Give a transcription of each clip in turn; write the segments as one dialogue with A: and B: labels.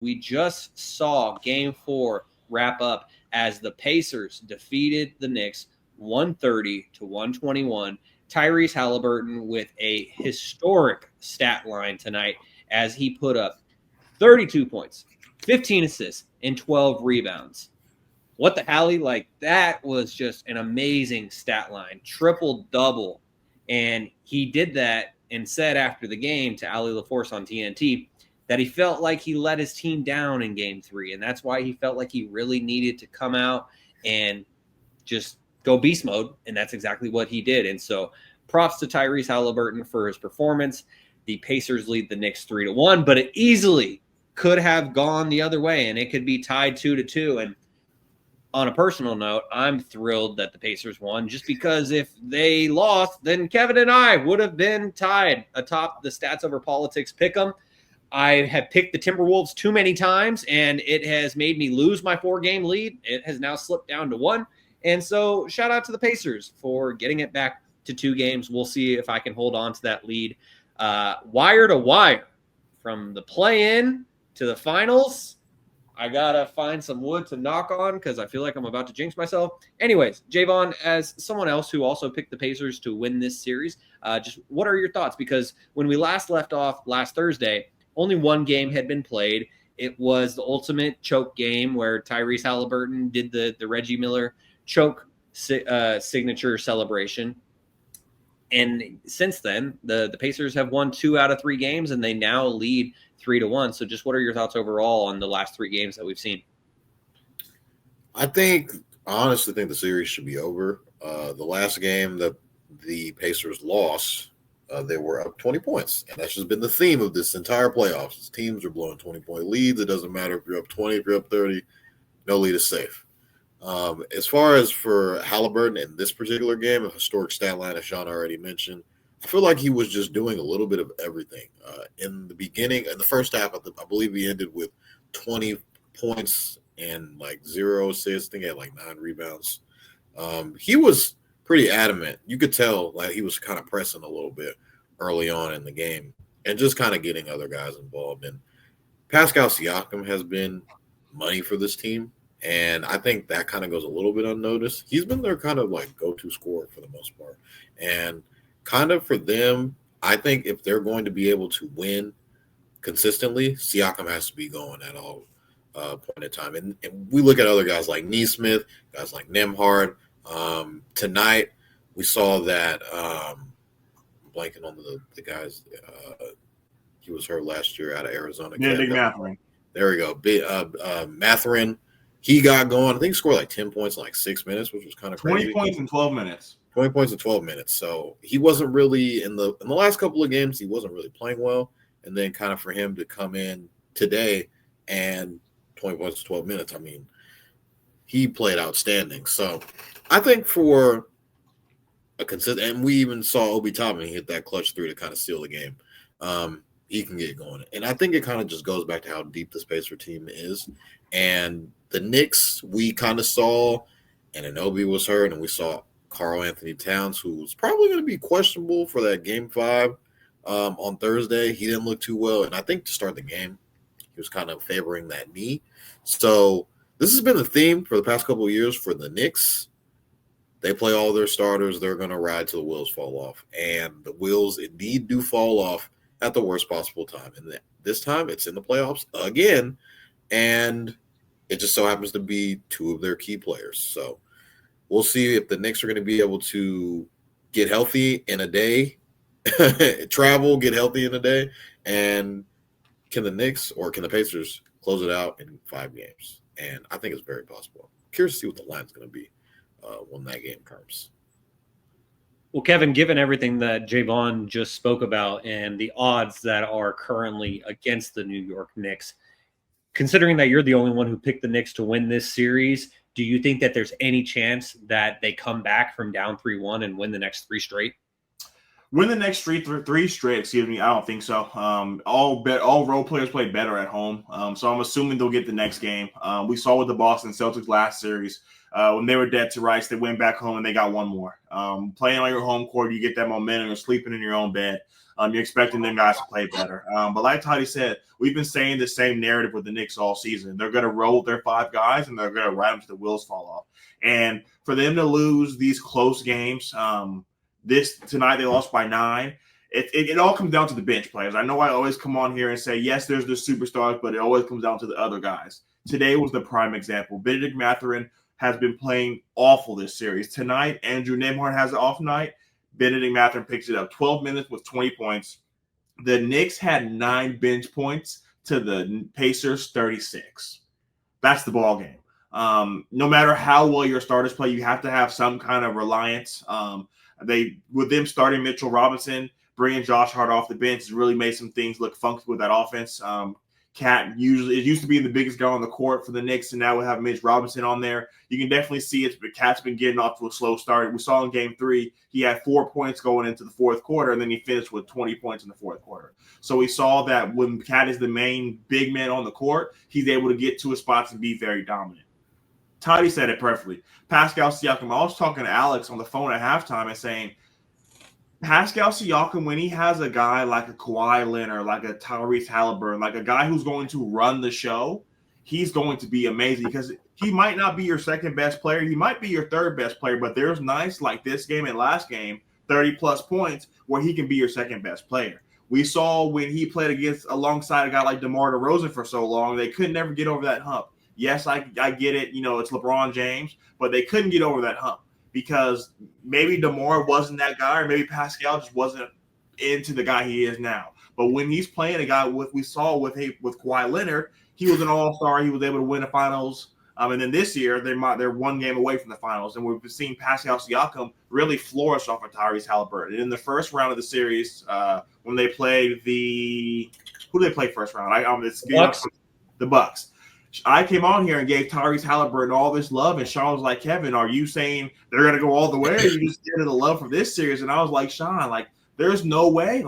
A: We just saw Game 4 wrap up as the Pacers defeated the Knicks 130 to 121. Tyrese Halliburton with a historic stat line tonight as he put up 32 points, 15 assists, and 12 rebounds. What the Hallie? Like, that was just an amazing stat line. Triple-double. And he did that and said after the game to Ali LaForce on TNT that he felt like he let his team down in Game 3. And that's why he felt like he really needed to come out and just go beast mode. And that's exactly what he did. And so props to Tyrese Halliburton for his performance. The Pacers lead the Knicks 3-1, but it easily could have gone the other way, and it could be tied 2-2. And on a personal note, I'm thrilled that the Pacers won, just because if they lost, then Kevin and I would have been tied atop the Stats Over Politics pick'em. I have picked the Timberwolves too many times, and it has made me lose my 4-game lead. It has now slipped down to 1. And so shout out to the Pacers for getting it back to 2 games. We'll see if I can hold on to that lead. Wire to wire, from the play-in to the finals. I got to find some wood to knock on because I feel like I'm about to jinx myself. Anyways, Jaevon, as someone else who also picked the Pacers to win this series, just what are your thoughts? Because when we last left off last Thursday, only 1 game had been played. It was the ultimate choke game where Tyrese Halliburton did the Reggie Miller choke signature celebration. And since then, the Pacers have won 2 out of 3 games, and they now lead 3-1. So just what are your thoughts overall on the last 3 games that we've seen?
B: I honestly think the series should be over. The last game that the Pacers lost, they were up 20 points. And that's just been the theme of this entire playoffs. Teams are blowing 20-point leads. It doesn't matter if you're up 20, if you're up 30, no lead is safe. As far as for Halliburton in this particular game, a historic stat line, as Shaun already mentioned, I feel like he was just doing a little bit of everything. In the beginning, in the first half, I believe he ended with 20 points and like 0 assists. I think he had like 9 rebounds. He was pretty adamant. You could tell like he was kind of pressing a little bit early on in the game and just kind of getting other guys involved. And Pascal Siakam has been money for this team. And I think that kind of goes a little bit unnoticed. He's been their kind of like go-to scorer for the most part. And kind of for them, I think if they're going to be able to win consistently, Siakam has to be going at all point in time. And we look at other guys like Neesmith, guys like Nembhard. Tonight, we saw that blanking on the guys. He was hurt last year out of Arizona.
C: Yeah, Big Matherin.
B: There we go. Matherin. He got going. I think he scored like 10 points in like 6 minutes, which was kind of crazy.
C: 20 points in 12 minutes.
B: 20 points in 12 minutes. So he wasn't really in the last couple of games, he wasn't really playing well. And then kind of for him to come in today and 20 points in 12 minutes, I mean, he played outstanding. So I think for a consistent, and we even saw Obi Toppin hit that clutch 3 to kind of seal the game. He can get going. And I think it kind of just goes back to how deep the Pacer team is. And the Knicks, we kind of saw, and Anunoby was hurt, and we saw Karl Anthony Towns, who was probably going to be questionable for that Game 5 on Thursday. He didn't look too well, and I think to start the game, he was kind of favoring that knee. So this has been the theme for the past couple of years for the Knicks. They play all their starters. They're going to ride till the wheels fall off. And the wheels indeed do fall off at the worst possible time. And this time, it's in the playoffs again. And it just so happens to be 2 of their key players. So we'll see if the Knicks are going to be able to get healthy in a day, travel, get healthy in a day. And can the Knicks or can the Pacers close it out in 5 games? And I think it's very possible. I'm curious to see what the line's going to be when that game comes.
A: Well, Kevin, given everything that Jaevon just spoke about and the odds that are currently against the New York Knicks, considering that you're the only one who picked the Knicks to win this series, do you think that there's any chance that they come back from down 3-1 and win the next 3 straight?
C: Win the next three straight, excuse me. I don't think so. All role players play better at home. So I'm assuming they'll get the next game. We saw with the Boston Celtics last series, when they were dead to rights, they went back home and they got one more. Playing on your home court, you get that momentum. You're sleeping in your own bed. You're expecting them guys to play better. But like Toddy said, we've been saying the same narrative with the Knicks all season. They're going to roll their 5 guys, and they're going to ride them to the wheels fall off. And for them to lose these close games, tonight they lost by 9. It all comes down to the bench players. I know I always come on here and say, yes, there's the superstars, but it always comes down to the other guys. Today was the prime example. Benedict Mathurin has been playing awful this series. Tonight, Andrew Nembhard has an off night. Benedict Mathurin picks it up. 12 minutes with 20 points. The Knicks had 9 bench points to the Pacers 36. That's the ball game. No matter how well your starters play, you have to have some kind of reliance. With them starting Mitchell Robinson, bringing Josh Hart off the bench has really made some things look funky with that offense. Cat it used to be the biggest guy on the court for the Knicks, and now we have Mitch Robinson on there. You can definitely see it, but Cat's been getting off to a slow start. We saw in Game 3, he had 4 points going into the fourth quarter, and then he finished with 20 points in the fourth quarter. So we saw that when Cat is the main big man on the court, he's able to get to his spots and be very dominant. Toddy said it perfectly. Pascal Siakam, I was talking to Alex on the phone at halftime and saying, Pascal Siakam, when he has a guy like a Kawhi Leonard, like a Tyrese Halliburton, like a guy who's going to run the show, he's going to be amazing because he might not be your second best player. He might be your third best player, but there's nights like this game and last game, 30-plus points, where he can be your second best player. We saw when he played alongside a guy like DeMar DeRozan for so long, they could never get over that hump. Yes, I get it. It's LeBron James, but they couldn't get over that hump. Because maybe DeMar wasn't that guy, or maybe Pascal just wasn't into the guy he is now. But when he's playing a guy with Kawhi Leonard, he was an all-star. He was able to win the finals. And then this year, they're one game away from the finals. And we've seen Pascal Siakam really flourish off of Tyrese Halliburton. And in the first round of the series, when they played who did they play first round? The Bucks. I came on here and gave Tyrese Halliburton all this love, and Shaun was like, Kevin, are you saying they're going to go all the way, or you just getting the love from this series? And I was like, Shaun, there's no way.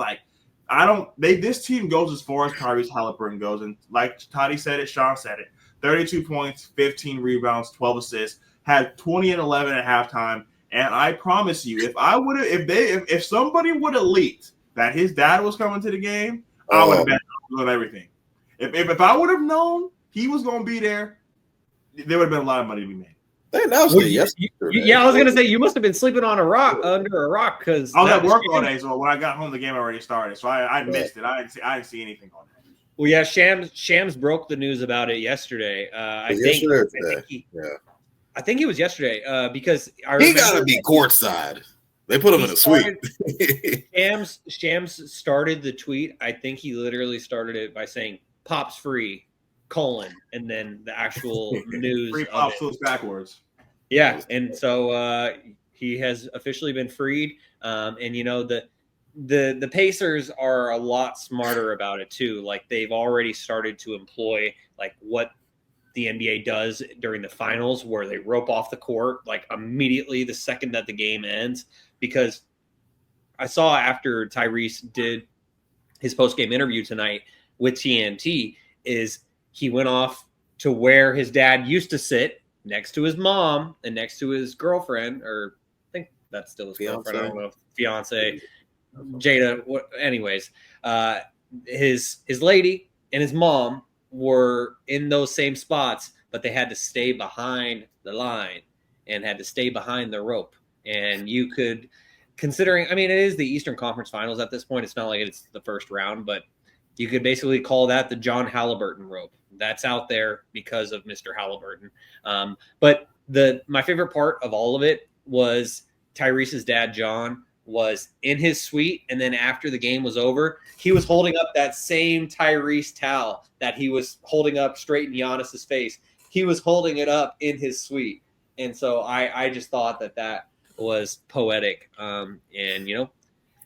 C: This team goes as far as Tyrese Halliburton goes. And like Toddy said it, Shaun said it. 32 points, 15 rebounds, 12 assists, had 20 and 11 at halftime. And I promise you, if somebody would have leaked that his dad was coming to the game, I would have bet on everything. If I would have known he was going to be there, there would have been a lot of money to be made.
B: They announced it yesterday.
A: Yeah, I was going to say, you must have been sleeping on under a rock because
C: I was at work all day, so when I got home, the game already started. So I missed it. I didn't see anything on that.
A: Well, yeah, Shams broke the news about it yesterday. I think it was yesterday because
B: he got to be courtside. They put him in a suite.
A: Shams started the tweet. I think he literally started it by saying "Pops free." And then the actual news.
C: Free pops goes backwards.
A: Yeah, and so he has officially been freed. And the Pacers are a lot smarter about it too. Like they've already started to employ like what the NBA does during the finals, where they rope off the court like immediately the second that the game ends. Because I saw after Tyrese did his post-game interview tonight with TNT is he went off to where his dad used to sit next to his mom and next to his girlfriend, or I think that's still his girlfriend. I don't know, fiance, Jada. Anyways, his lady and his mom were in those same spots, but they had to stay behind the line and had to stay behind the rope. And you could, considering, I mean, it is the Eastern Conference Finals at this point. It's not like it's the first round, but you could basically call that the John Halliburton rope. That's out there because of Mr. Halliburton. But my favorite part of all of it was Tyrese's dad, John, was in his suite. And then after the game was over, he was holding up that same Tyrese towel that he was holding up straight in Giannis's face. He was holding it up in his suite. And so I just thought that was poetic. And,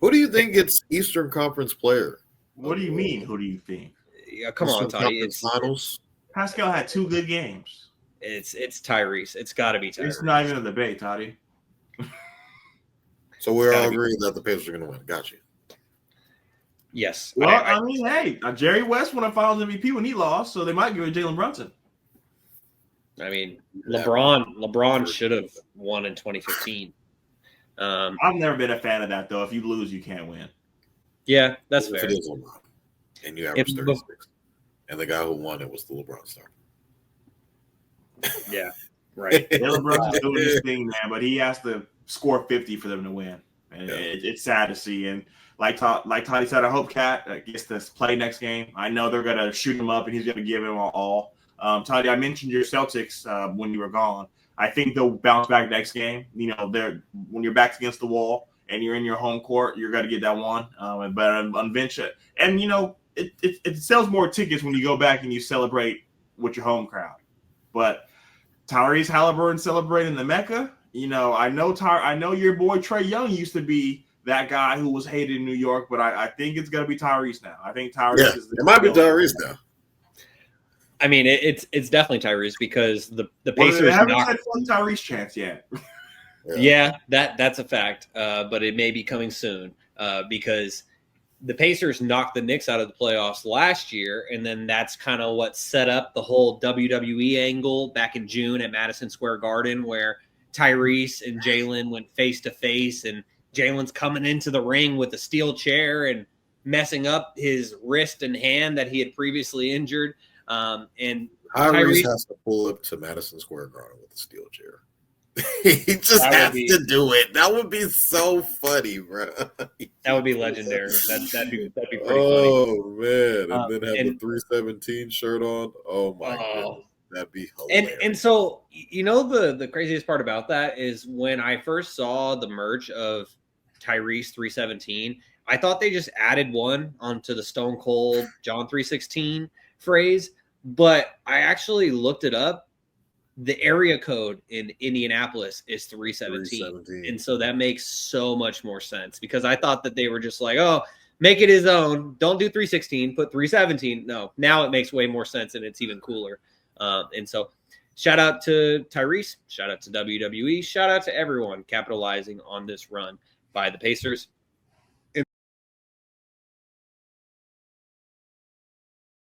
B: who do you think gets Eastern Conference player?
C: What do you mean? Who do you think?
A: Yeah, come on, Toddy.
B: Finals.
C: Pascal had 2 good games.
A: It's Tyrese. It's got to be Tyrese.
C: It's not even a debate, Toddy.
B: So we're all agreeing that the Pacers are going to win. Got you.
A: Yes.
C: Well, I mean, hey, Jerry West won a Finals MVP when he lost, so they might give it to Jalen Brunson.
A: I mean, LeBron should have won in 2015.
C: I've never been a fan of that, though. If you lose, you can't win.
A: Yeah, that's
B: If
A: fair.
B: it is LeBron, and you average 36, and the guy who won it was the LeBron star.
A: Yeah, right.
C: Jalen Brunson is doing his thing, man, but he has to score 50 for them to win. And it's sad to see. And like Toddy said, I hope Cat gets to play next game. I know they're going to shoot him up, and he's going to give him all. Toddy, I mentioned your Celtics when you were gone. I think they'll bounce back next game. You know, when your back's against the wall and you're in your home court, you're going to get that one. But eventually, and you know, it sells more tickets when you go back and you celebrate with your home crowd. But Tyrese Halliburton celebrating the Mecca. You know, I know your boy Trae Young used to be that guy who was hated in New York, but I think it's going to be Tyrese now. I think Tyrese is.
B: It might be Tyrese now.
A: I mean, it's definitely Tyrese because the Pacers
C: haven't had Tyrese chance yet.
A: Yeah, that's a fact. But it may be coming soon because the Pacers knocked the Knicks out of the playoffs last year, and then that's kind of what set up the whole WWE angle back in June at Madison Square Garden, where Tyrese and Jalen went face to face, and Jalen's coming into the ring with a steel chair and messing up his wrist and hand that he had previously injured. And
B: Tyrese has to pull up to Madison Square Garden with a steel chair. He just has to do it. That would be so funny, bro.
A: That would be legendary. That'd be pretty funny.
B: Oh man! And then have the 317 shirt on. Oh my goodness, that'd be hilarious.
A: And so you know the craziest part about that is when I first saw the merch of Tyrese 317, I thought they just added one onto the Stone Cold John 316 phrase, but I actually looked it up. The area code in Indianapolis is 317. And so that makes so much more sense because I thought that they were just like, oh, make it his own. Don't do 316, put 317. No, now it makes way more sense and it's even cooler. And so shout out to Tyrese, shout out to WWE, shout out to everyone capitalizing on this run by the Pacers.